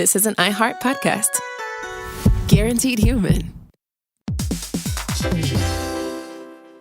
this is an iHeart podcast. Guaranteed human.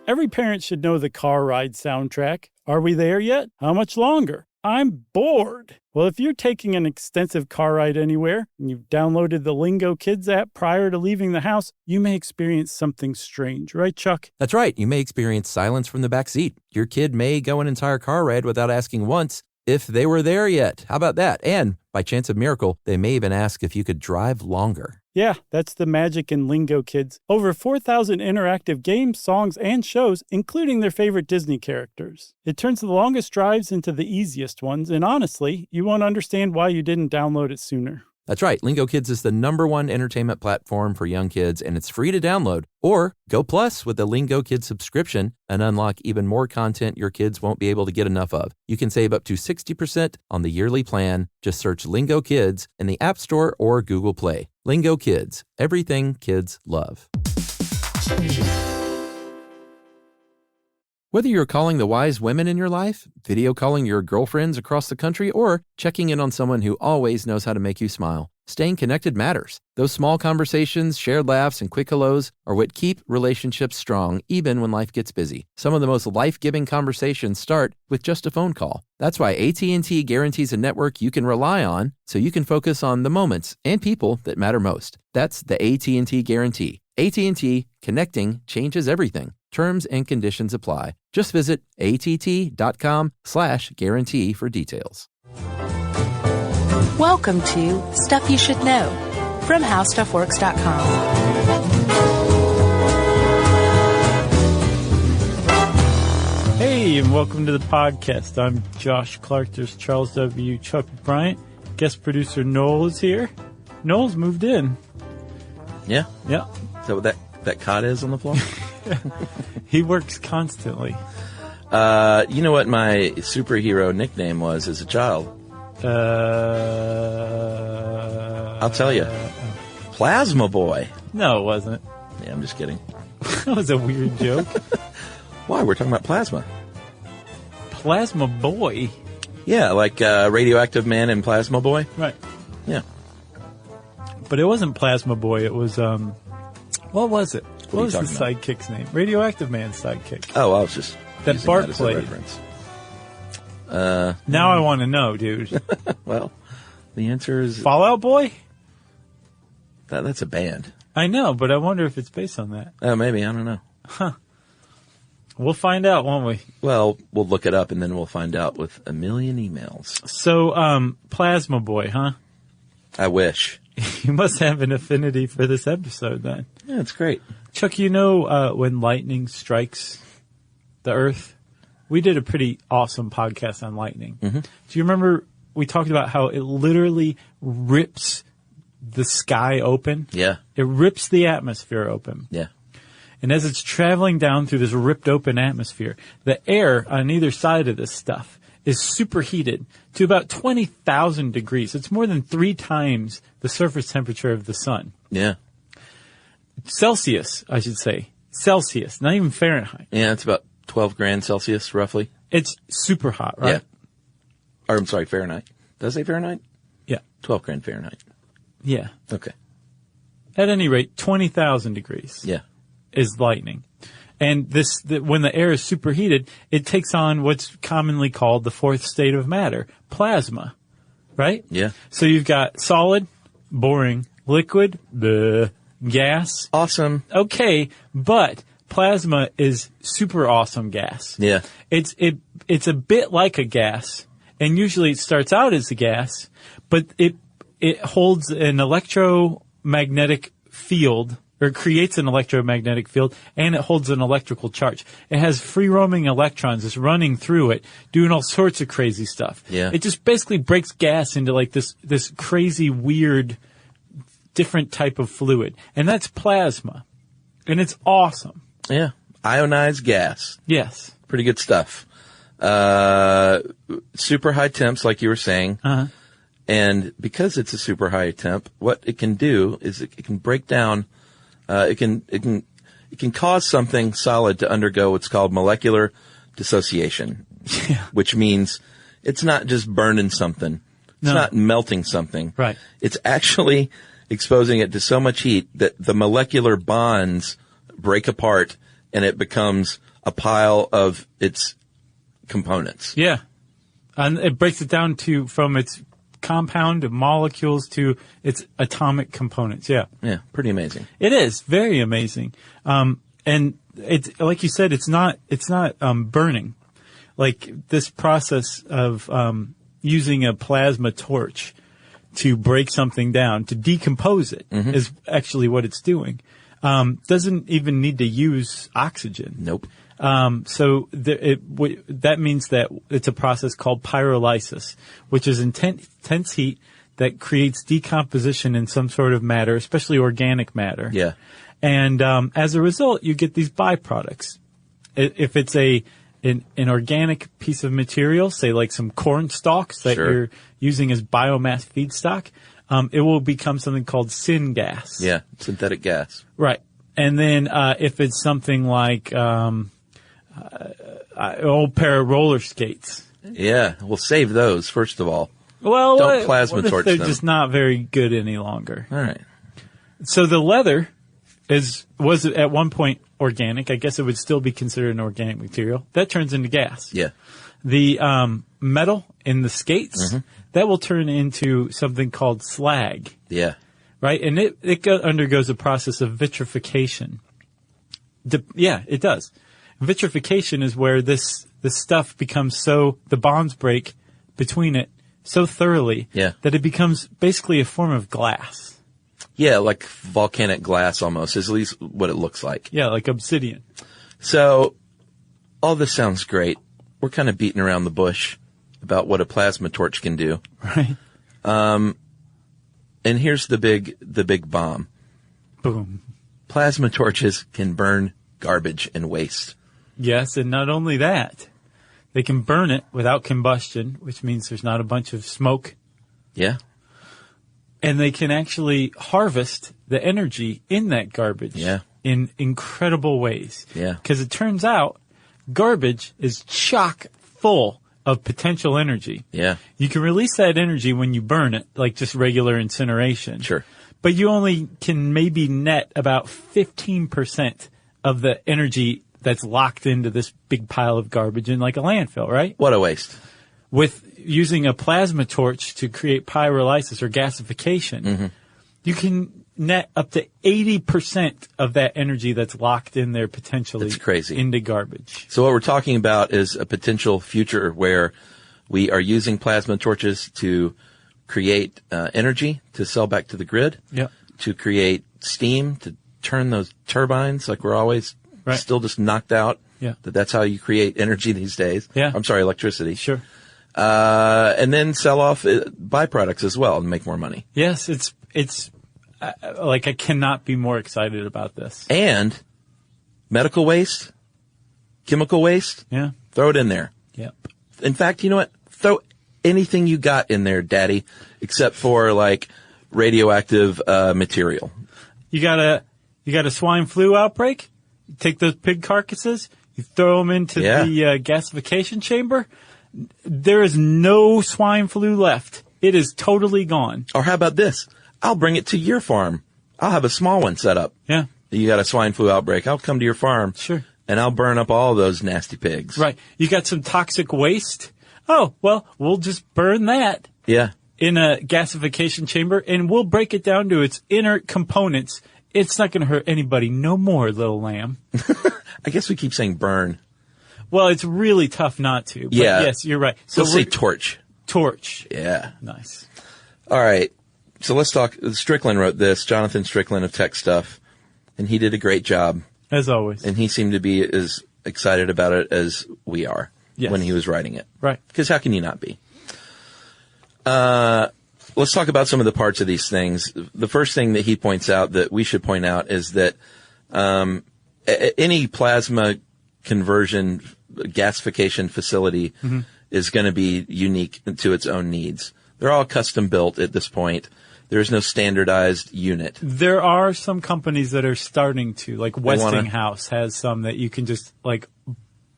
Every parent should know the car ride soundtrack. Are we there yet? How much longer? I'm bored. Well, if you're taking an extensive car ride anywhere and you've downloaded the Lingo Kids app prior to leaving the house, you may experience something strange, right, Chuck? That's right. You may experience silence from the back seat. Your kid may go an entire car ride without asking once if they were there yet. How about that? And by chance of miracle, they may even ask if you could drive longer. Yeah, that's the magic in Lingo Kids. Over 4,000 interactive games, songs, and shows, including their favorite Disney characters. It turns the longest drives into the easiest ones, and honestly, you won't understand why you didn't download it sooner. That's right. Lingo Kids is the #1 entertainment platform for young kids, and it's free to download. Or go plus with the Lingo Kids subscription and unlock even more content your kids won't be able to get enough of. You can save up to 60% on the yearly plan. Just search Lingo Kids in the App Store or Google Play. Lingo Kids, everything kids love. Whether you're calling the wise women in your life, video calling your girlfriends across the country, or checking in on someone who always knows how to make you smile, staying connected matters. Those small conversations, shared laughs, and quick hellos are what keep relationships strong even when life gets busy. Some of the most life-giving conversations start with just a phone call. That's why AT&T guarantees a network you can rely on so you can focus on the moments and people that matter most. That's the AT&T guarantee. AT&T, connecting changes everything. Terms and conditions apply. Just visit att.com/guarantee for details. Welcome to Stuff You Should Know from HowStuffWorks.com. Hey, and welcome to the podcast. I'm Josh Clark. There's Charles W. Chuck Bryant. Guest producer Noel is here. Noel's moved in. Yeah? Yeah. Is that what that cot is on the floor? He works constantly. You know what my superhero nickname was as a child? I'll tell you. Plasma Boy. No, it wasn't. Yeah, I'm just kidding. That was a weird joke. Why? We're talking about plasma. Plasma Boy? Yeah, like Radioactive Man and Plasma Boy. Right. Yeah. But it wasn't Plasma Boy. It was, what was it? What was the about? sidekick's name? Radioactive Man's sidekick. Oh, I was just that using Bart that as a played. reference. Now I want to know, dude. Well, the answer is Fallout Boy? that's a band. I know, but I wonder if it's based on that. Oh, maybe. I don't know. We'll find out, won't we? Well, we'll look it up and then we'll find out with a million emails. So, Plasma Boy, huh? I wish. You must have an affinity for this episode, then. Yeah, it's great. Chuck, you know when lightning strikes the Earth? We did a pretty awesome podcast on lightning. Mm-hmm. Do you remember we talked about how it literally rips the sky open? Yeah. It rips the atmosphere open. Yeah. And as it's traveling down through this ripped open atmosphere, the air on either side of this stuff is superheated to about 20,000 degrees. It's more than 3 times the surface temperature of the sun. Yeah. Celsius, I should say. Celsius, not even Fahrenheit. Yeah, it's about 12 grand Celsius, roughly. It's super hot, right? Yeah. Or, I'm sorry, Fahrenheit. Does it say Fahrenheit? Yeah. 12 grand Fahrenheit. Yeah. Okay. At any rate, 20,000 degrees Yeah. is lightning. And when the air is superheated, it takes on what's commonly called the fourth state of matter, plasma, right? Yeah. So you've got solid, boring, liquid, bleh, gas. Awesome. Okay, but plasma is super awesome gas. Yeah. It's a bit like a gas, and usually it starts out as a gas, but it holds an electromagnetic field, or creates an electromagnetic field, and it holds an electrical charge. It has free-roaming electrons just running through it, doing all sorts of crazy stuff. Yeah. It just basically breaks gas into like this crazy, weird, different type of fluid. And that's plasma. And it's awesome. Yeah. Ionized gas. Yes. Pretty good stuff. Super high temps, like you were saying. Uh-huh. And because it's a super high temp, what it can do is it can break down, it can cause something solid to undergo what's called molecular dissociation. Yeah. Which means it's not just burning something. It's not melting something. Right. It's actually exposing it to so much heat that the molecular bonds break apart and it becomes a pile of its components. Yeah. And it breaks it down from its compound of molecules to its atomic components. Yeah. Yeah, pretty amazing. It is very amazing. And it's, like you said, it's not burning. Like this process of, using a plasma torch to break something down, to decompose it, is actually what it's doing. Doesn't even need to use oxygen. Nope. So that means that it's a process called pyrolysis, which is intense heat that creates decomposition in some sort of matter, especially organic matter. Yeah. And as a result, you get these byproducts. If it's an organic piece of material, say like some corn stalks that Sure. you're using as biomass feedstock, it will become something called syngas. Yeah, synthetic gas. Right. And then if it's something like an old pair of roller skates. Yeah, we'll save those, first of all. Well, Don't plasma what if torch they're them? just not very good any longer? All right. So the leather was at one point organic. I guess it would still be considered an organic material. That turns into gas. Yeah. The metal in the skates, that will turn into something called slag, Yeah. right? And it undergoes a process of vitrification. Yeah, it does. Vitrification is where this stuff becomes the bonds break between it so thoroughly that it becomes basically a form of glass. Yeah, like volcanic glass almost, is at least what it looks like. Yeah, like obsidian. So, all this sounds great. We're kind of beating around the bush about what a plasma torch can do. Right. And here's the big bomb. Boom. Plasma torches can burn garbage and waste. Yes, and not only that, they can burn it without combustion, which means there's not a bunch of smoke. Yeah. And they can actually harvest the energy in that garbage in incredible ways. Yeah. Because it turns out garbage is chock full of potential energy. Yeah. You can release that energy when you burn it, like just regular incineration. Sure. But you only can maybe net about 15% of the energy that's locked into this big pile of garbage in like a landfill, right? What a waste. With using a plasma torch to create pyrolysis or gasification, you can net up to 80% of that energy that's locked in there potentially That's crazy. into garbage. So what we're talking about is a potential future where we are using plasma torches to create energy to sell back to the grid, to create steam, to turn those turbines like we're always still just knocked out. Yeah. That's how you create energy these days. Yeah. I'm sorry, electricity. Sure. And then sell off byproducts as well and make more money. Yes, it's like I cannot be more excited about this. And medical waste, chemical waste, Yeah. throw it in there. Yep. In fact, you know what? Throw anything you got in there, Daddy, except for like radioactive material. You got a swine flu outbreak? You take those pig carcasses, you throw them into the gasification chamber. There is no swine flu left. It is totally gone. Or how about this? I'll bring it to your farm. I'll have a small one set up. Yeah. You got a swine flu outbreak. I'll come to your farm. Sure. And I'll burn up all those nasty pigs. Right. You got some toxic waste? Oh, well, we'll just burn that Yeah. in a gasification chamber and we'll break it down to its inert components. It's not going to hurt anybody no more, little lamb. I guess we keep saying burn. Well, it's really tough not to. But Yeah. yes, you're right. So Let's say torch. torch. Yeah. Nice. All right. So let's talk. Strickland wrote this, Jonathan Strickland of Tech Stuff, and he did a great job. As always. And he seemed to be as excited about it as we are when he was writing it. Right. Because how can you not be? Let's talk about some of the parts of these things. The first thing that he points out that we should point out is that any plasma conversion gasification facility is going to be unique to its own needs. They're all custom built at this point. There's no standardized unit. There are some companies that are starting to, like Westinghouse has some that you can just like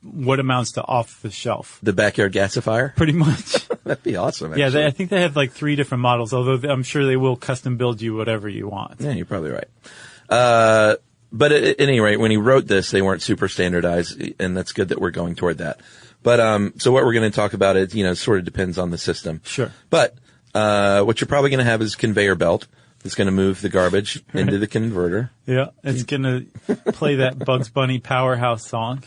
what amounts to off the shelf. The backyard gasifier? Pretty much. That'd be awesome. Yeah, Actually. I think they have like 3 different models, although I'm sure they will custom build you whatever you want. Yeah, you're probably right. But at any rate, when he wrote this, they weren't super standardized, and that's good that we're going toward that. But so what we're going to talk about is, sort of depends on the system. Sure. But what you're probably going to have is a conveyor belt that's going to move the garbage into the converter. Yeah, it's going to play that Bugs Bunny Powerhouse song.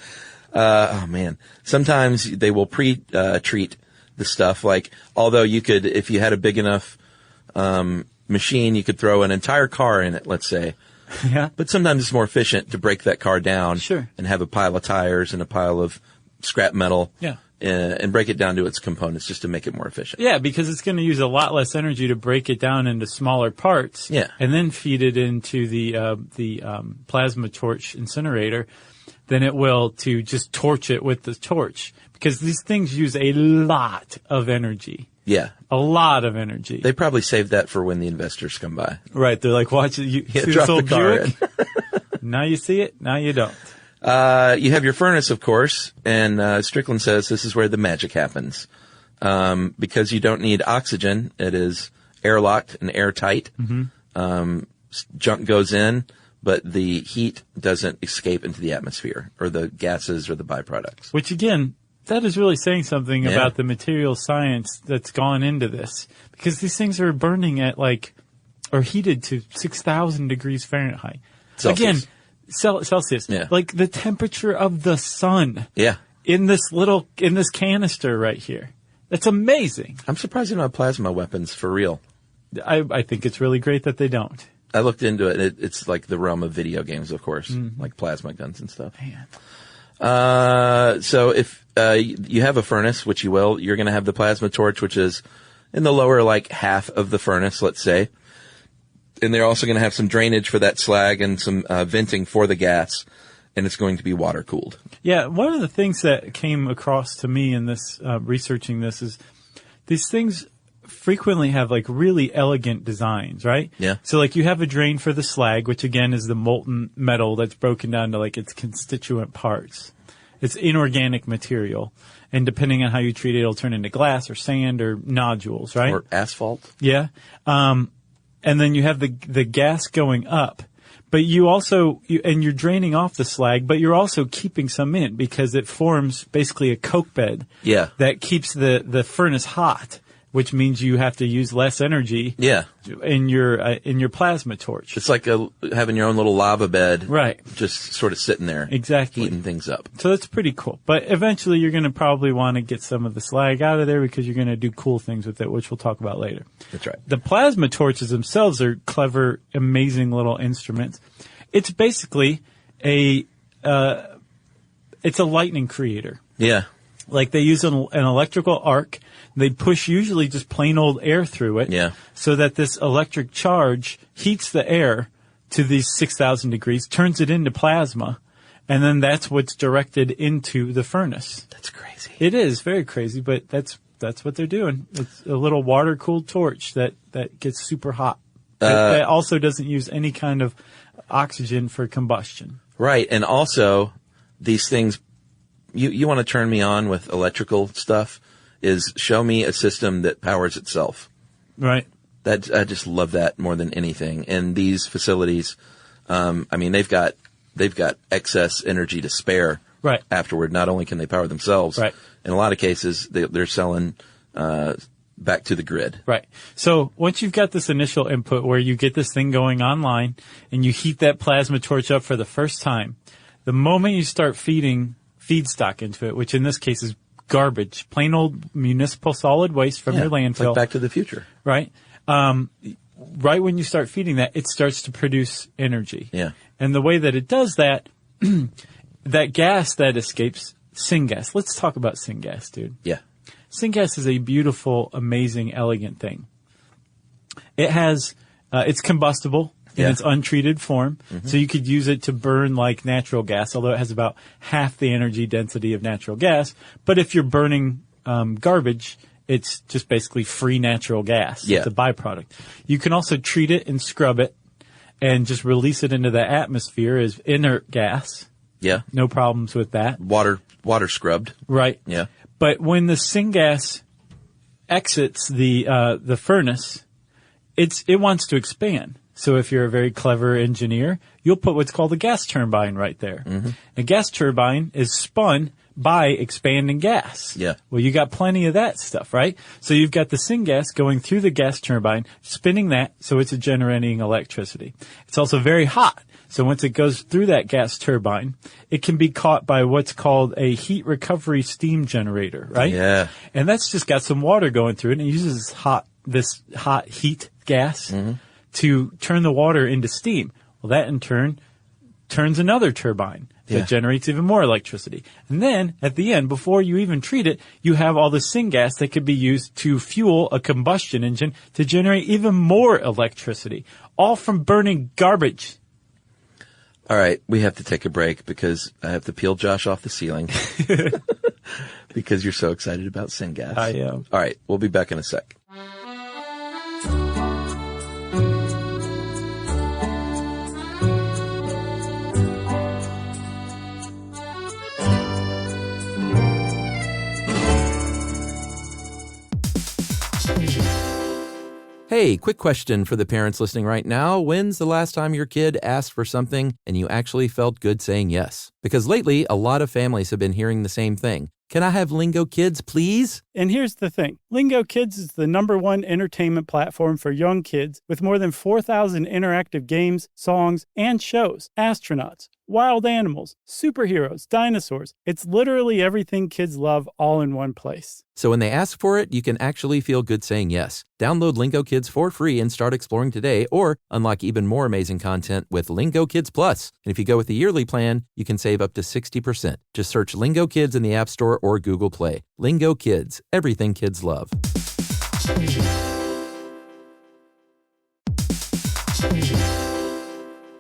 Oh man. Sometimes they will treat the stuff, like, although you could, if you had a big enough, machine, you could throw an entire car in it, let's say. Yeah. But sometimes it's more efficient to break that car down. Sure. And have a pile of tires and a pile of scrap metal. Yeah. And break it down to its components just to make it more efficient. Yeah, because it's going to use a lot less energy to break it down into smaller parts. Yeah. And then feed it into the plasma torch incinerator than it will to just torch it with the torch. Because these things use a lot of energy. Yeah. A lot of energy. They probably saved that for when the investors come by. Right. They're like, watch it. You see drop this old the car Buick? Now you see it. Now you don't. You have your furnace, of course, and Strickland says this is where the magic happens. Because you don't need oxygen, it is airlocked and airtight. Mm-hmm. Junk goes in, but the heat doesn't escape into the atmosphere, or the gases or the byproducts. Which, again, that is really saying something Yeah. about the material science that's gone into this. Because these things are burning at or heated to 6,000 degrees Fahrenheit. Celsius. Again, Celsius. Yeah. Like the temperature of the sun. Yeah. In this canister right here. That's amazing. I'm surprised they don't have plasma weapons for real. I think it's really great that they don't. I looked into it. It's like the realm of video games, of course, like plasma guns and stuff. Man. So if you have a furnace, which you will, you're going to have the plasma torch, which is in the lower half of the furnace, let's say. And they're also going to have some drainage for that slag and some venting for the gas, and it's going to be water cooled. Yeah, one of the things that came across to me in this researching this is these things frequently have really elegant designs, right? Yeah. So you have a drain for the slag, which again is the molten metal that's broken down to its constituent parts. It's inorganic material, and depending on how you treat it, it'll turn into glass or sand or nodules, right? Or asphalt. Yeah. And then you have the gas going up, but you also, you're draining off the slag, but you're also keeping some in because it forms basically a coke bed. Yeah. That keeps the furnace hot, which means you have to use less energy. Yeah. In your plasma torch. It's like having your own little lava bed. Right. Just sort of sitting there. Exactly. Heating things up. So that's pretty cool. But eventually you're going to probably want to get some of the slag out of there because you're going to do cool things with it, which we'll talk about later. That's right. The plasma torches themselves are clever, amazing little instruments. It's basically it's a lightning creator. Yeah. They use an electrical arc. They push usually just plain old air through it. Yeah. So that this electric charge heats the air to these 6,000 degrees, turns it into plasma, and then that's what's directed into the furnace. That's crazy. It is very crazy, but that's what they're doing. It's a little water-cooled torch that gets super hot. That also doesn't use any kind of oxygen for combustion. Right. And also, these things, you want to turn me on with electrical stuff, is show me a system that powers itself. Right. I just love that more than anything. And these facilities, they've got excess energy to spare. Right. Afterward. Not only can they power themselves. Right. In a lot of cases, they're selling, back to the grid. Right. So once you've got this initial input where you get this thing going online and you heat that plasma torch up for the first time, the moment you start feeding feedstock into it, which in this case is garbage, plain old municipal solid waste from your landfill. Like Back to the Future. Right. Right when you start feeding that, it starts to produce energy. Yeah. And the way that it does that, that gas that escapes, syngas. Let's talk about syngas, dude. Yeah. Syngas is a beautiful, amazing, elegant thing. It has, it's combustible in its untreated form. Mm-hmm. So you could use it to burn like natural gas, although it has about half the energy density of natural gas. But if you're burning, garbage, it's just basically free natural gas. Yeah. It's a byproduct. You can also treat it and scrub it and just release it into the atmosphere as inert gas. Yeah. No problems with that. Water scrubbed. Right. Yeah. But when the syngas exits the furnace, it wants to expand. So if you're a very clever engineer, you'll put what's called a gas turbine right there. Mm-hmm. A gas turbine is spun by expanding gas. Yeah. Well, you got plenty of that stuff, right? So you've got the syngas going through the gas turbine, spinning that, so it's generating electricity. It's also very hot. So once it goes through that gas turbine, it can be caught by what's called a heat recovery steam generator, right? Yeah. And that's just got some water going through it, and it uses this hot heat gas to turn the water into steam. Well, that in turn turns another turbine that generates even more electricity. And then at the end, before you even treat it, you have all the syngas that could be used to fuel a combustion engine to generate even more electricity, all from burning garbage. All right, we have to take a break because I have to peel Josh off the ceiling because you're so excited about syngas. I am. All right, we'll be back in a sec. Hey, quick question for the parents listening right now. When's the last time your kid asked for something and you actually felt good saying yes? Because lately, a lot of families have been hearing the same thing. Can I have Lingo Kids, please? And here's the thing. Lingo Kids is the #1 entertainment platform for young kids with more than 4,000 interactive games, songs, and shows. Astronauts, wild animals, superheroes, dinosaurs. It's literally everything kids love all in one place. So when they ask for it, you can actually feel good saying yes. Download Lingo Kids for free and start exploring today, or unlock even more amazing content with Lingo Kids Plus. And if you go with the yearly plan, you can save up to 60%. Just search Lingo Kids in the App Store or Google Play. Lingo Kids, everything kids love.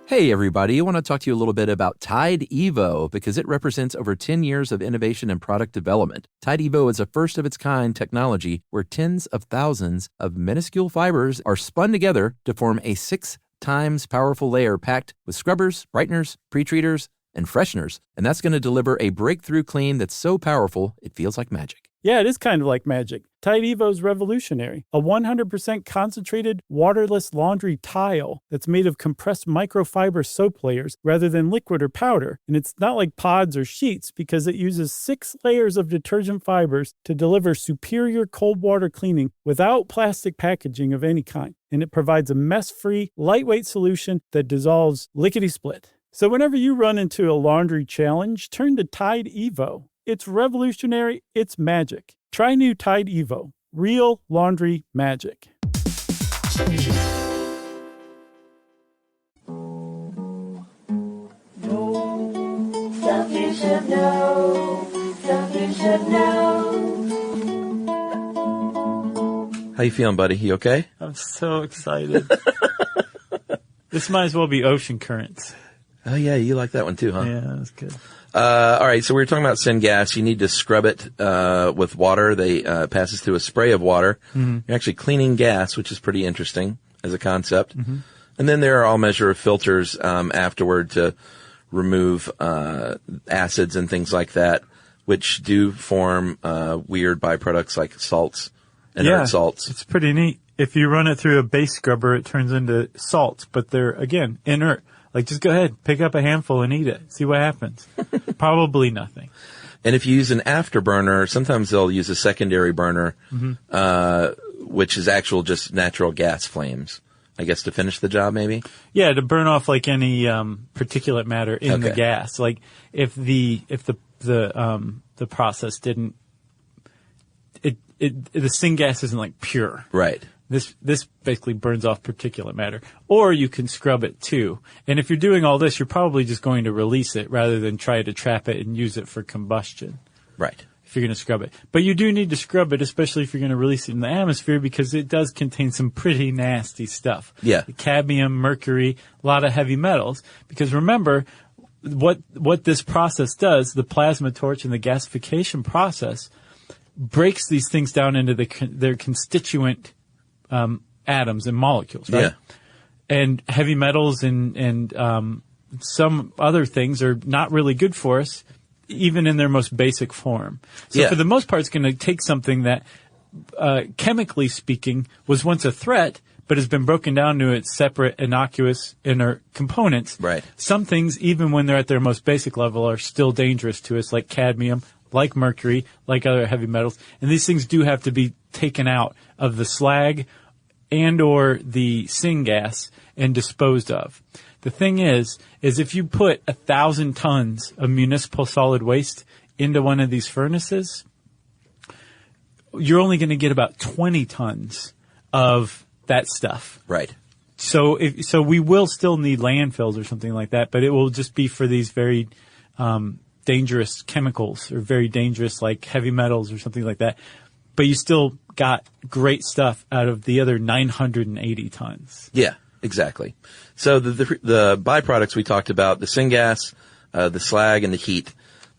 Hey everybody, I want to talk to you a little bit about Tide Evo because it represents over 10 years of innovation and product development. Tide Evo is a first-of-its-kind technology where tens of thousands of minuscule fibers are spun together to form a 6 times powerful layer packed with scrubbers, brighteners, pre-treaters, and fresheners. And that's going to deliver a breakthrough clean that's so powerful it feels like magic. Yeah, it is kind of like magic. Tide Evo is revolutionary. A 100% concentrated, waterless laundry tile that's made of compressed microfiber soap layers rather than liquid or powder. And it's not like pods or sheets because it uses 6 layers of detergent fibers to deliver superior cold water cleaning without plastic packaging of any kind. And it provides a mess-free, lightweight solution that dissolves lickety-split. So whenever you run into a laundry challenge, turn to Tide Evo. It's revolutionary. It's magic. Try new Tide Evo. Real laundry magic. Stuff you should know. Stuff you should know. How you feeling, buddy? You okay? I'm so excited. This might as well be Ocean Currents. Oh, yeah, you like that one too, huh? Yeah, that's good. All right, so we were talking about syngas. You need to scrub it with water. They passes through a spray of water. Mm-hmm. You're actually cleaning gas, which is pretty interesting as a concept. Mm-hmm. And then there are all measure of filters afterward to remove acids and things like that, which do form weird byproducts like salts, inert salts. It's pretty neat. If you run it through a base scrubber, it turns into salts, but they're, again, inert. Like, just go ahead, pick up a handful and eat it. See what happens. Probably nothing. And if you use an afterburner, sometimes they'll use a secondary burner, which is actual just natural gas flames, I guess, to finish the job, maybe? Yeah, to burn off like any particulate matter in the gas. Like, if the process didn't, the syngas isn't like pure. Right. This basically burns off particulate matter. Or you can scrub it too. And if you're doing all this, you're probably just going to release it rather than try to trap it and use it for combustion. Right. If you're going to scrub it. But you do need to scrub it, especially if you're going to release it in the atmosphere, because it does contain some pretty nasty stuff. Yeah. Cadmium, mercury, a lot of heavy metals. Because remember, what this process does, the plasma torch and the gasification process, breaks these things down into their constituent atoms and molecules, right? Yeah. And heavy metals and some other things are not really good for us, even in their most basic form. So for the most part, it's going to take something that chemically speaking, was once a threat, but has been broken down to its separate, innocuous, inert components. Right. Some things, even when they're at their most basic level, are still dangerous to us, like cadmium, like mercury, like other heavy metals. And these things do have to be taken out of the slag and or the syngas and disposed of. The thing is if you put 1,000 tons of municipal solid waste into one of these furnaces, you're only going to get about 20 tons of that stuff. Right. So we will still need landfills or something like that, but it will just be for these very dangerous chemicals or very dangerous like heavy metals or something like that. But you still got great stuff out of the other 980 tons. Yeah, exactly. So the byproducts we talked about, the syngas, the slag, and the heat,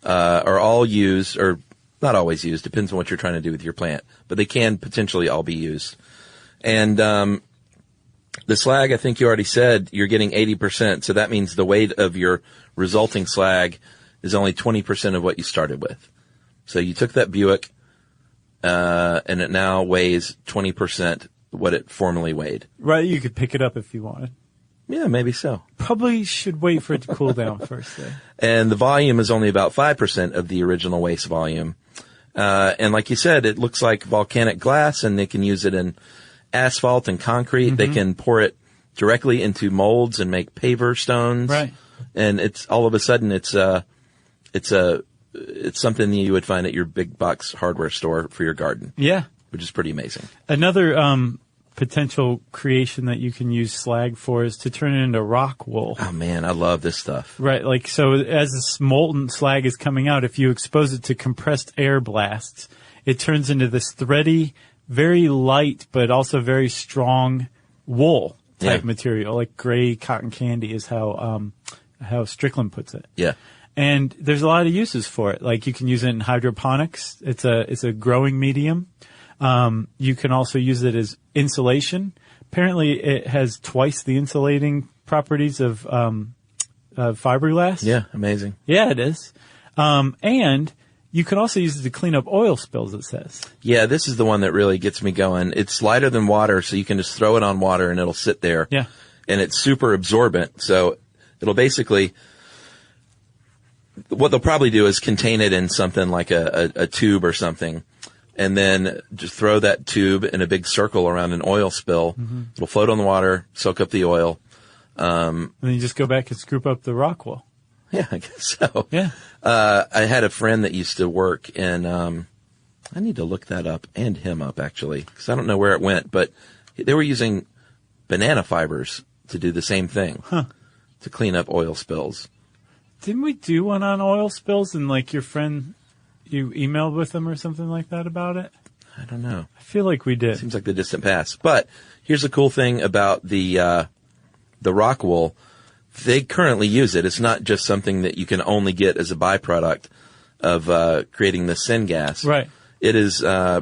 are all used, or not always used, depends on what you're trying to do with your plant, but they can potentially all be used. And the slag, I think you already said, you're getting 80%, so that means the weight of your resulting slag is only 20% of what you started with. So you took that Buick, and it now weighs 20% what it formerly weighed. Right, you could pick it up if you wanted. Yeah, maybe so. Probably should wait for it to cool down first, though. And the volume is only about 5% of the original waste volume. And like you said, it looks like volcanic glass, and they can use it in asphalt and concrete. Mm-hmm. They can pour it directly into molds and make paver stones. Right. And it's all of a sudden it's something you would find at your big box hardware store for your garden. Yeah. Which is pretty amazing. Another potential creation that you can use slag for is to turn it into rock wool. Oh man, I love this stuff. Right, like so as this molten slag is coming out, if you expose it to compressed air blasts, it turns into this thready, very light but also very strong wool type material, like gray cotton candy is how Strickland puts it. Yeah. And there's a lot of uses for it. Like you can use it in hydroponics. It's a growing medium. You can also use it as insulation. Apparently it has twice the insulating properties of fiberglass. Yeah, amazing. Yeah, it is. And you can also use it to clean up oil spills, it says. Yeah, this is the one that really gets me going. It's lighter than water, so you can just throw it on water and it'll sit there. Yeah. And it's super absorbent, so it'll basically, what they'll probably do is contain it in something like a tube or something, and then just throw that tube in a big circle around an oil spill. Mm-hmm. It'll float on the water, soak up the oil. And then you just go back and scoop up the rock wool. Yeah, I guess so. Yeah. I had a friend that used to work in, I need to look that up and him up actually, because I don't know where it went, but they were using banana fibers to do the same thing. Huh. To clean up oil spills. Didn't we do one on oil spills and like your friend, you emailed with them or something like that about it? I don't know. I feel like we did. Seems like the distant past. But here's the cool thing about the rock wool. They currently use it. It's not just something that you can only get as a byproduct of creating the syngas. Right. It is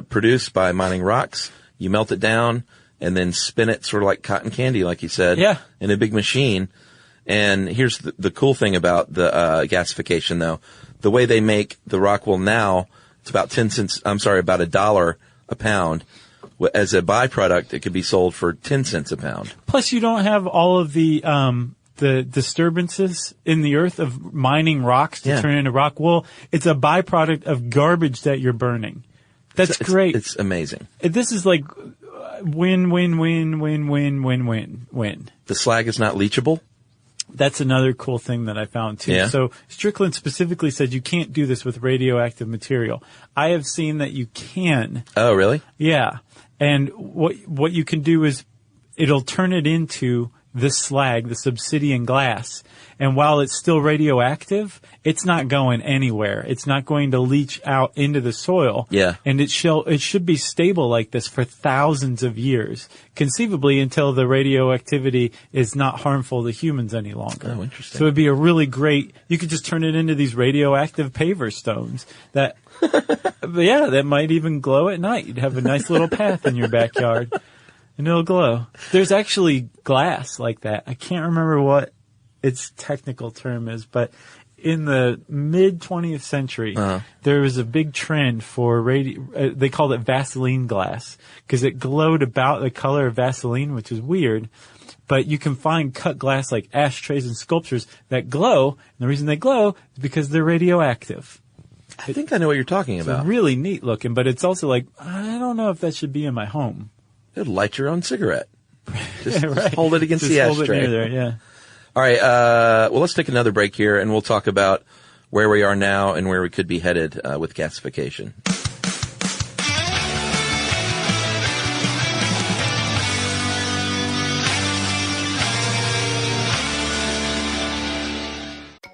produced by mining rocks. You melt it down and then spin it sort of like cotton candy, like you said. Yeah. In a big machine. And here's the cool thing about the gasification, though. The way they make the rock wool now, it's about about $1 a pound. As a byproduct, it could be sold for 10 cents a pound. Plus, you don't have all of the disturbances in the earth of mining rocks to turn into rock wool. It's a byproduct of garbage that you're burning. That's great. It's amazing. This is like win, win, win, win, win, win, win, win. The slag is not leachable? That's another cool thing that I found too. Yeah. So Strickland specifically said you can't do this with radioactive material. I have seen that you can. Oh, really? Yeah. And what you can do is it'll turn it into this slag, the obsidian glass. And while it's still radioactive, it's not going anywhere. It's not going to leach out into the soil. Yeah. And it should be stable like this for thousands of years, conceivably until the radioactivity is not harmful to humans any longer. Oh, interesting. So it'd be a really great, you could just turn it into these radioactive paver stones that, yeah, that might even glow at night. You'd have a nice little path in your backyard and it'll glow. There's actually glass like that. I can't remember what its technical term is, but in the mid 20th century, there was a big trend for they called it Vaseline glass because it glowed about the color of Vaseline, which is weird. But you can find cut glass like ashtrays and sculptures that glow. And the reason they glow is because they're radioactive. I think I know what you're talking about. It's really neat looking, but it's also like, I don't know if that should be in my home. It'll light your own cigarette. Just, right. just hold it against Just the hold ashtray. it near there, yeah. All right. Well, let's take another break here, and we'll talk about where we are now and where we could be headed with gasification.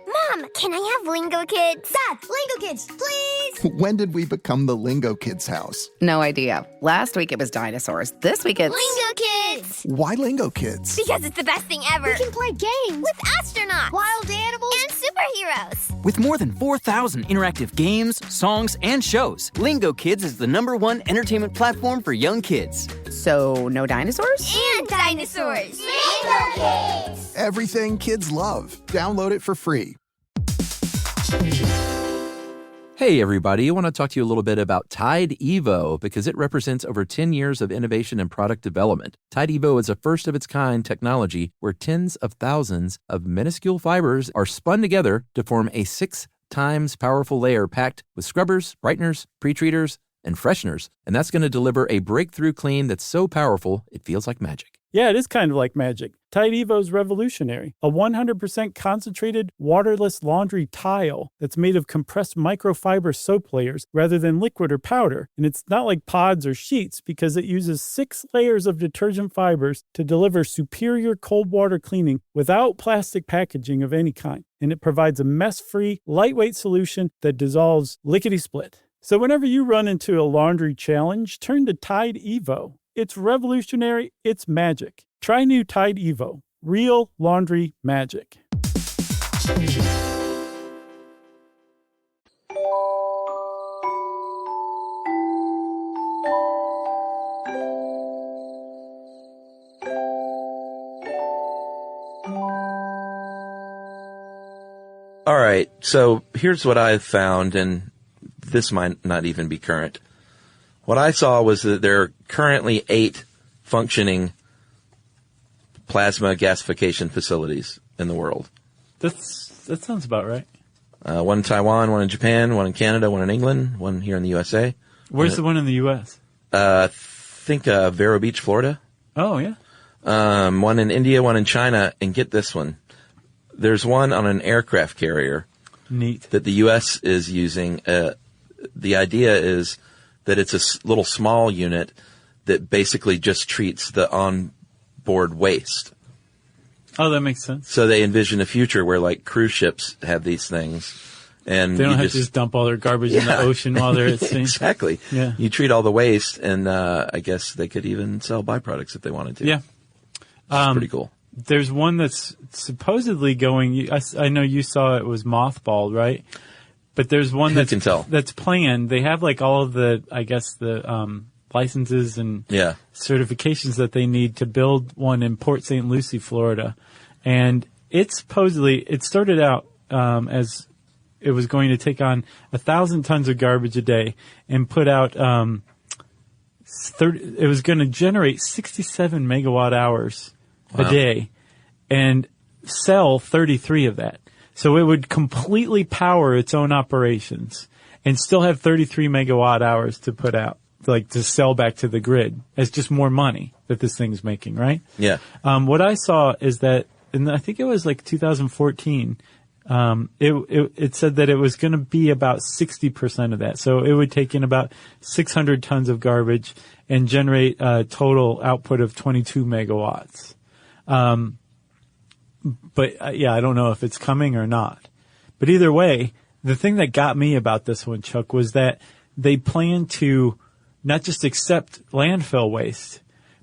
Mom, can I have Lingo Kids? Dad, Lingo Kids, please! When did we become the Lingo Kids house? No idea. Last week it was dinosaurs. This week it's... Lingo Kids! Why Lingo Kids? Because it's the best thing ever. We can play games with astronauts, wild animals, and superheroes. With more than 4,000 interactive games, songs, and shows, Lingo Kids is the #1 entertainment platform for young kids. So, no dinosaurs? And dinosaurs! Lingo Kids! Everything kids love. Download it for free. Hey everybody, I want to talk to you a little bit about Tide Evo because it represents over 10 years of innovation and product development. Tide Evo is a first-of-its-kind technology where tens of thousands of minuscule fibers are spun together to form a 6 times powerful layer packed with scrubbers, brighteners, pre-treaters, and fresheners. And that's going to deliver a breakthrough clean that's so powerful it feels like magic. Yeah, it is kind of like magic. Tide Evo is revolutionary. A 100% concentrated, waterless laundry tile that's made of compressed microfiber soap layers rather than liquid or powder. And it's not like pods or sheets because it uses 6 layers of detergent fibers to deliver superior cold water cleaning without plastic packaging of any kind. And it provides a mess-free, lightweight solution that dissolves lickety-split. So whenever you run into a laundry challenge, turn to Tide Evo. It's revolutionary. It's magic. Try new Tide Evo. Real laundry magic. All right. So here's what I've found, and this might not even be current. What I saw was that there are currently 8 functioning plasma gasification facilities in the world. That sounds about right. One in Taiwan, one in Japan, one in Canada, one in England, one here in the USA. Where's the one in the U.S.? Think Vero Beach, Florida. Oh, yeah. One in India, one in China, and get this one. There's one on an aircraft carrier. Neat. That the U.S. is using. The idea is that it's a little small unit that basically just treats the onboard waste. Oh, that makes sense. So they envision a future where, like, cruise ships have these things. And they don't have to just dump all their garbage in the ocean while they're at sea. Exactly. Yeah. You treat all the waste, and I guess they could even sell byproducts if they wanted to. Yeah. It's pretty cool. There's one that's supposedly going, I know you saw it was mothballed, right? But there's one that's planned. They have like all of the, I guess, the licenses and certifications that they need to build one in Port St. Lucie, Florida. And it started out as it was going to take on 1,000 tons of garbage a day and put out it was going to generate 67 megawatt hours a day and sell 33 of that. So it would completely power its own operations and still have 33 megawatt hours to put out, like to sell back to the grid as just more money that this thing's making, right? Yeah. What I saw is that, and I think it was like 2014, it said that it was going to be about 60% of that. So it would take in about 600 tons of garbage and generate a total output of 22 megawatts. But I don't know if it's coming or not. But either way, the thing that got me about this one, Chuck, was that they plan to not just accept landfill waste,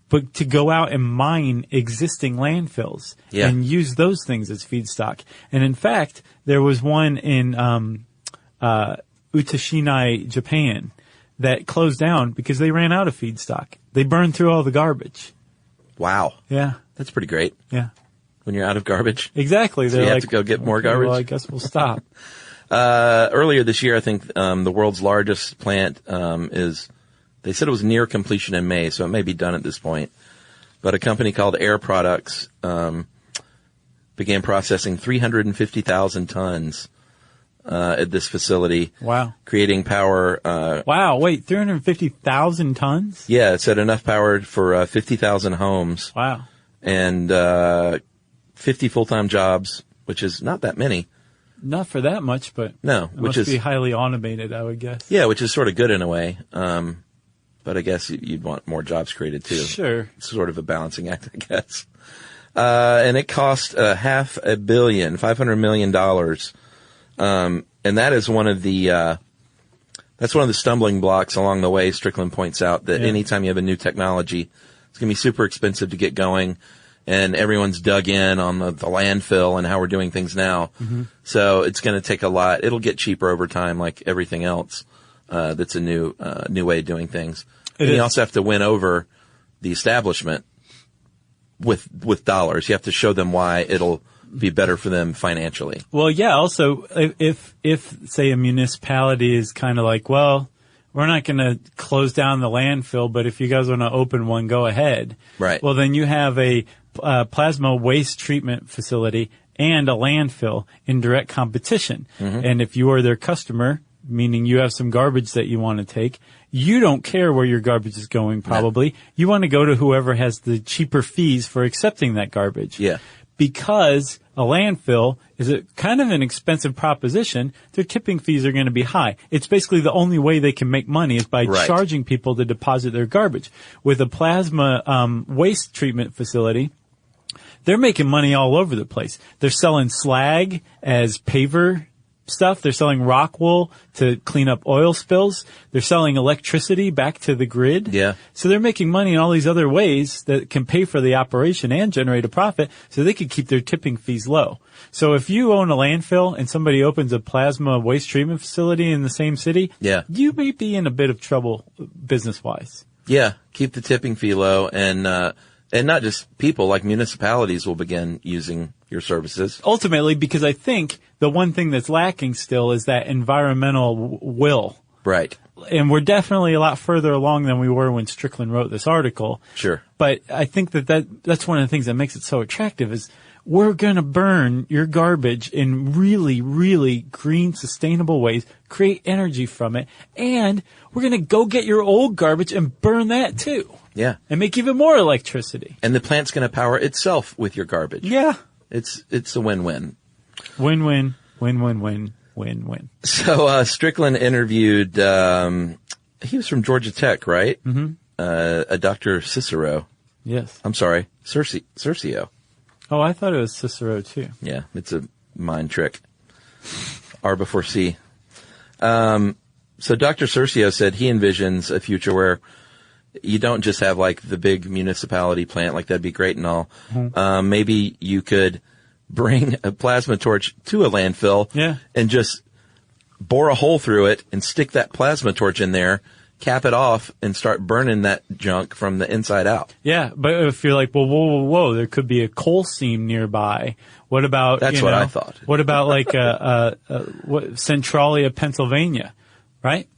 but to go out and mine existing landfills and use those things as feedstock. And in fact, there was one in Utashinai, Japan, that closed down because they ran out of feedstock. They burned through all the garbage. Wow. Yeah. That's pretty great. Yeah. when you're out of garbage. Exactly. So you have to go get more garbage. Well, I guess we'll stop. Earlier this year, I think the world's largest plant they said it was near completion in May, so it may be done at this point. But a company called Air Products began processing 350,000 tons at this facility. Wow. Creating power. Wow, wait, 350,000 tons? Yeah, it said enough power for 50,000 homes. Wow. And 50 full-time jobs, which is not that many. Not for that much, but no, which must be highly automated, I would guess. Yeah, which is sort of good in a way. But I guess you'd want more jobs created too. Sure. It's sort of a balancing act, I guess. And it cost $500 million. And that is one of the stumbling blocks along the way. Strickland points out that anytime you have a new technology, it's going to be super expensive to get going. And everyone's dug in on the landfill and how we're doing things now. Mm-hmm. So it's going to take a lot. It'll get cheaper over time, like everything else. That's a new way of doing things. And you also have to win over the establishment with dollars. You have to show them why it'll be better for them financially. Well, yeah. Also, if say a municipality is kind of like, well, we're not going to close down the landfill, but if you guys want to open one, go ahead. Right. Well, then you have a plasma waste treatment facility and a landfill in direct competition. Mm-hmm. And if you are their customer, meaning you have some garbage that you want to take, you don't care where your garbage is going, probably. No. You want to go to whoever has the cheaper fees for accepting that garbage. Yeah. Because a landfill is a kind of an expensive proposition, their tipping fees are going to be high. It's basically the only way they can make money is by charging people to deposit their garbage. With a plasma waste treatment facility, they're making money all over the place. They're selling slag as paver stuff. They're selling rock wool to clean up oil spills. They're selling electricity back to the grid. Yeah. So they're making money in all these other ways that can pay for the operation and generate a profit so they can keep their tipping fees low. So if you own a landfill and somebody opens a plasma waste treatment facility in the same city, you may be in a bit of trouble business-wise. Yeah. Keep the tipping fee low and not just people, like municipalities will begin using your services. Ultimately, because I think the one thing that's lacking still is that environmental will. Right. And we're definitely a lot further along than we were when Strickland wrote this article. Sure. But I think that's one of the things that makes it so attractive is we're going to burn your garbage in really, really green, sustainable ways, create energy from it, and we're going to go get your old garbage and burn that too. Yeah. And make even more electricity. And the plant's going to power itself with your garbage. Yeah. It's a win-win. Win-win, win-win-win, win-win. So Strickland interviewed, he was from Georgia Tech, right? Mm-hmm. A Dr. Cicero. Yes. I'm sorry, Cercio. Oh, I thought it was Cicero too. Yeah, it's a mind trick. R before C. So Dr. Cercio said he envisions a future where you don't just have like the big municipality plant, like that'd be great and all. Mm-hmm. Maybe you could bring a plasma torch to a landfill and just bore a hole through it and stick that plasma torch in there, cap it off, and start burning that junk from the inside out. Yeah, but if you're like, well, whoa, there could be a coal seam nearby. What about, That's what I thought. What about like Centralia, Pennsylvania, right?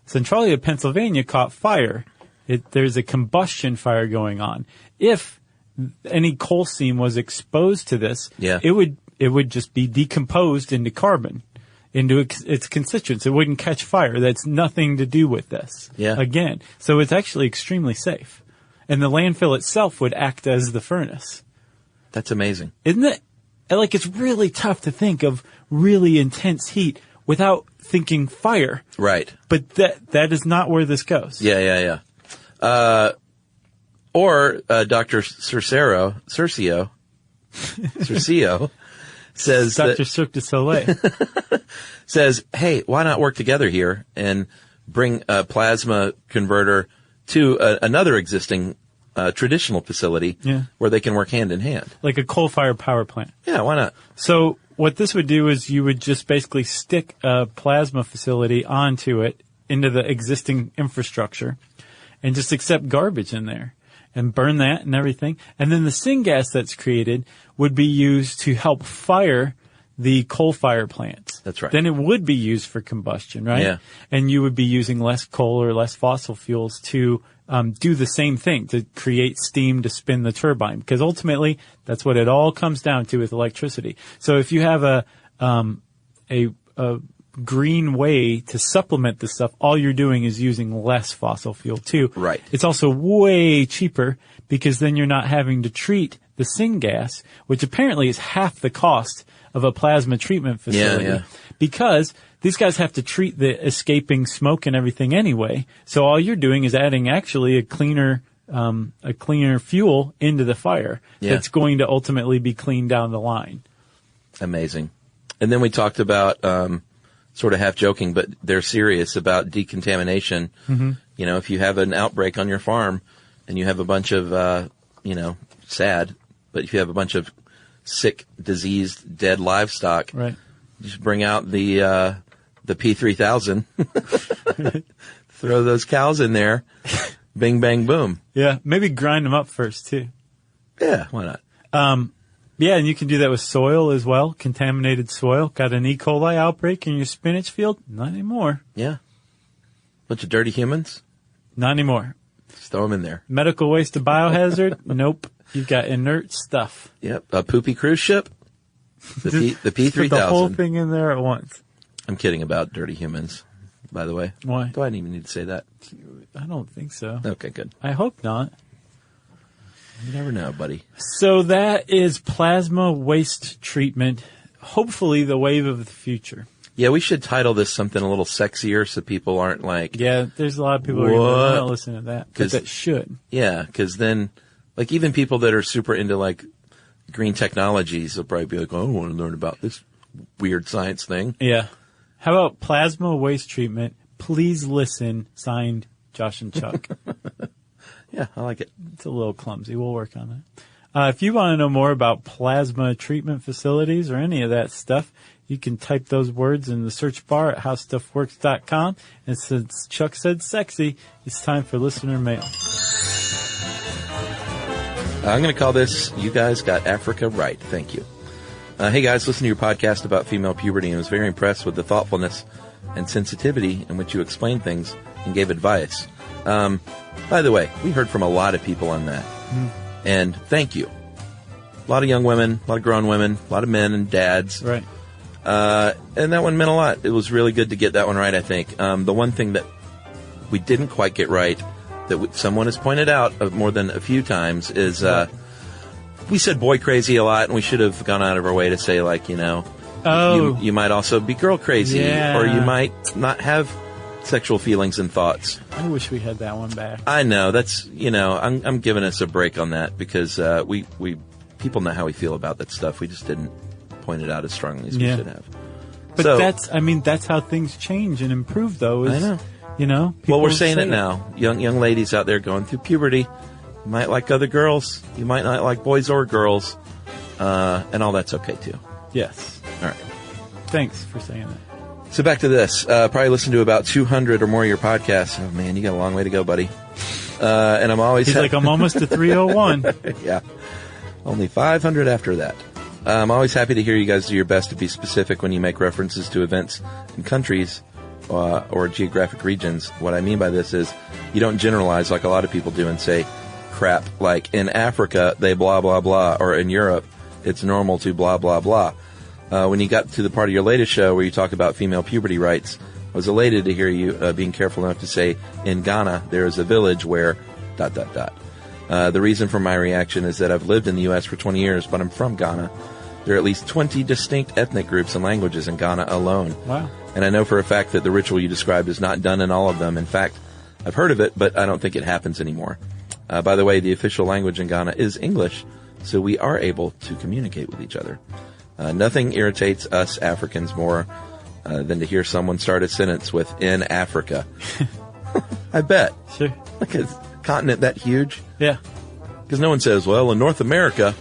Centralia, Pennsylvania caught fire. There's a combustion fire going on. If any coal seam was exposed to this, it would just be decomposed into carbon, into its constituents. It wouldn't catch fire. That's nothing to do with this. Yeah. Again. So it's actually extremely safe. And the landfill itself would act as the furnace. That's amazing. Isn't it? Like, it's really tough to think of really intense heat without thinking fire. Right. But that is not where this goes. Yeah. Or Dr. Cercio says Dr. Cirque du Soleil says, hey, why not work together here and bring a plasma converter to another existing traditional facility where they can work hand in hand. Like a coal-fired power plant. Yeah, why not? So what this would do is you would just basically stick a plasma facility onto it, into the existing infrastructure, and just accept garbage in there and burn that and everything. And then the syngas that's created would be used to help fire the coal fire plants. That's right. Then it would be used for combustion, right? Yeah. And you would be using less coal or less fossil fuels to do the same thing, to create steam to spin the turbine. Because ultimately, that's what it all comes down to with electricity. So if you have a green way to supplement this stuff, all you're doing is using less fossil fuel too. Right. It's also way cheaper because then you're not having to treat the syngas, which apparently is half the cost of a plasma treatment facility. Yeah. Because these guys have to treat the escaping smoke and everything anyway. So all you're doing is adding actually a cleaner fuel into the fire that's going to ultimately be cleaned down the line. Amazing. And then we talked about, sort of half joking, but they're serious about decontamination. Mm-hmm. You know, if you have an outbreak on your farm and you have a bunch of, sad, but if you have a bunch of sick, diseased, dead livestock, right, just bring out the P3000, throw those cows in there, bing, bang, boom. Yeah, maybe grind them up first too. Yeah, why not? Yeah, and you can do that with soil as well. Contaminated soil. Got an E. coli outbreak in your spinach field? Not anymore. Yeah. Bunch of dirty humans? Not anymore. Just throw them in there. Medical waste to biohazard? Nope. You've got inert stuff. Yep. A poopy cruise ship? The P3000. Put the whole thing in there at once. I'm kidding about dirty humans, by the way. Why? Do I even need to say that? I don't think so. Okay, good. I hope not. You never know, buddy. So that is plasma waste treatment. Hopefully the wave of the future. Yeah, we should title this something a little sexier so people aren't like... Yeah, there's a lot of people who are not listening to that. Because that should. Yeah, because then, like, even people that are super into, like, green technologies will probably be like, oh, I want to learn about this weird science thing. Yeah. How about plasma waste treatment? Please listen. Signed, Josh and Chuck. Yeah, I like it. It's a little clumsy. We'll work on that. If you want to know more about plasma treatment facilities or any of that stuff, you can type those words in the search bar at howstuffworks.com. And since Chuck said sexy, it's time for listener mail. I'm going to call this, You Guys Got Africa Right. Thank you. Hey guys, listen to your podcast about female puberty and was very impressed with the thoughtfulness and sensitivity in which you explained things and gave advice. By the way, we heard from a lot of people on that. And thank you. A lot of young women, a lot of grown women, a lot of men and dads. Right. And that one meant a lot. It was really good to get that one right, I think. The one thing that we didn't quite get right, that someone has pointed out more than a few times, is we said boy crazy a lot, and we should have gone out of our way to say, like, you might also be girl crazy, or you might not have sexual feelings and thoughts. I wish we had that one back. I know. That's, I'm giving us a break on that because we people know how we feel about that stuff. We just didn't point it out as strongly as we should have. But that's how things change and improve, though. I know. Well, we're saying it now. Young ladies out there going through puberty, you might like other girls. You might not like boys or girls. And all that's okay, too. Yes. All right. Thanks for saying that. So back to this. Probably listened to about 200 or more of your podcasts. Oh, man, you got a long way to go, buddy. And I'm always... He's like, I'm almost to 301. Yeah. Only 500 after that. I'm always happy to hear you guys do your best to be specific when you make references to events in countries or geographic regions. What I mean by this is you don't generalize like a lot of people do and say crap like in Africa they blah, blah, blah, or in Europe it's normal to blah, blah, blah. When you got to the part of your latest show where you talk about female puberty rights, I was elated to hear you being careful enough to say in Ghana there is a village where ... The reason for my reaction is that I've lived in the U.S. for 20 years, but I'm from Ghana. There are at least 20 distinct ethnic groups and languages in Ghana alone. Wow. And I know for a fact that the ritual you described is not done in all of them. In fact, I've heard of it, but I don't think it happens anymore. By the way, the official language in Ghana is English, so we are able to communicate with each other. Nothing irritates us Africans more than to hear someone start a sentence with, in Africa. I bet. Sure. Like a continent that huge. Yeah. Because no one says, well, in North America.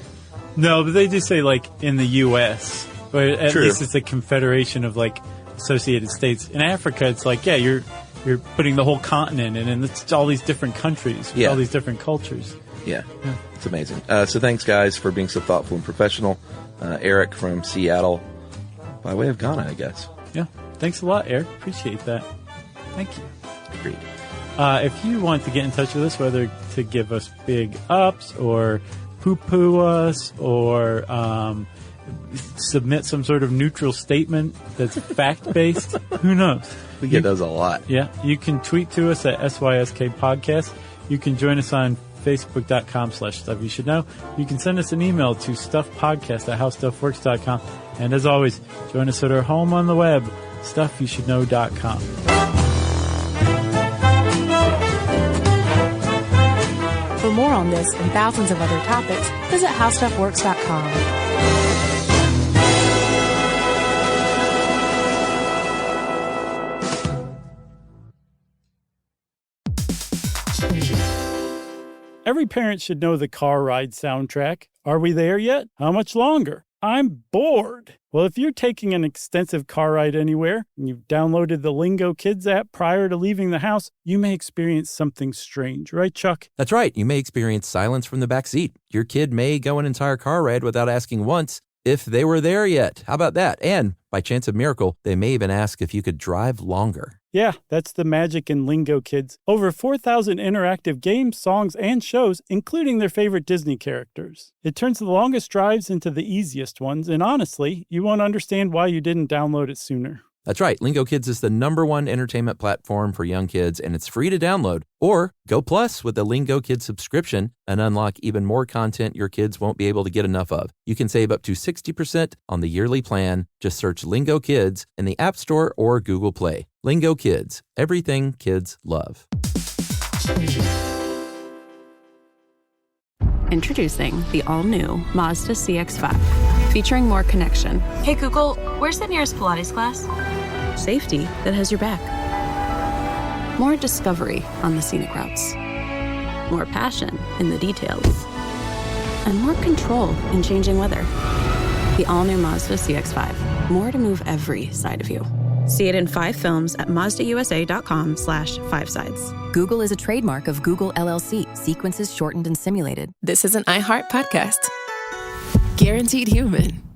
No, but they just say, like, in the U.S. Or at True. least it's a confederation of, like, associated states. In Africa, it's like, yeah, you're putting the whole continent in, and it's all these different countries with all these different cultures. Yeah. It's amazing. So thanks, guys, for being so thoughtful and professional. Eric from Seattle, by way of Ghana, I guess. Yeah. Thanks a lot, Eric. Appreciate that. Thank you. Great. If you want to get in touch with us, whether to give us big ups or poo-poo us or submit some sort of neutral statement that's fact-based, who knows? We get those a lot. Yeah. You can tweet to us at SYSK Podcast. You can join us on Facebook.com/Stuff You Should Know. You can send us an email to stuffpodcast@howstuffworks.com. And as always, join us at our home on the web, stuffyoushouldknow.com. For more on this and thousands of other topics, visit howstuffworks.com. Every parent should know the car ride soundtrack. Are we there yet? How much longer? I'm bored. Well, if you're taking an extensive car ride anywhere and you've downloaded the Lingo Kids app prior to leaving the house, you may experience something strange. Right, Chuck? That's right. You may experience silence from the back seat. Your kid may go an entire car ride without asking once if they were there yet. How about that? And by chance of miracle, they may even ask if you could drive longer. Yeah, that's the magic in Lingo Kids. Over 4,000 interactive games, songs, and shows, including their favorite Disney characters. It turns the longest drives into the easiest ones, and honestly, you won't understand why you didn't download it sooner. That's right. Lingo Kids is the #1 entertainment platform for young kids, and it's free to download. Or go plus with the Lingo Kids subscription and unlock even more content your kids won't be able to get enough of. You can save up to 60% on the yearly plan. Just search Lingo Kids in the App Store or Google Play. Lingo Kids, everything kids love. Introducing the all-new Mazda CX-5, featuring more connection. Hey Google, where's the nearest Pilates class? Safety that has your back. More discovery on the scenic routes. More passion in the details. And more control in changing weather. The all-new Mazda CX-5. More to move every side of you. See it in 5 films at MazdaUSA.com/5sides. Google is a trademark of Google LLC. Sequences shortened and simulated. This is an iHeart podcast. Guaranteed human.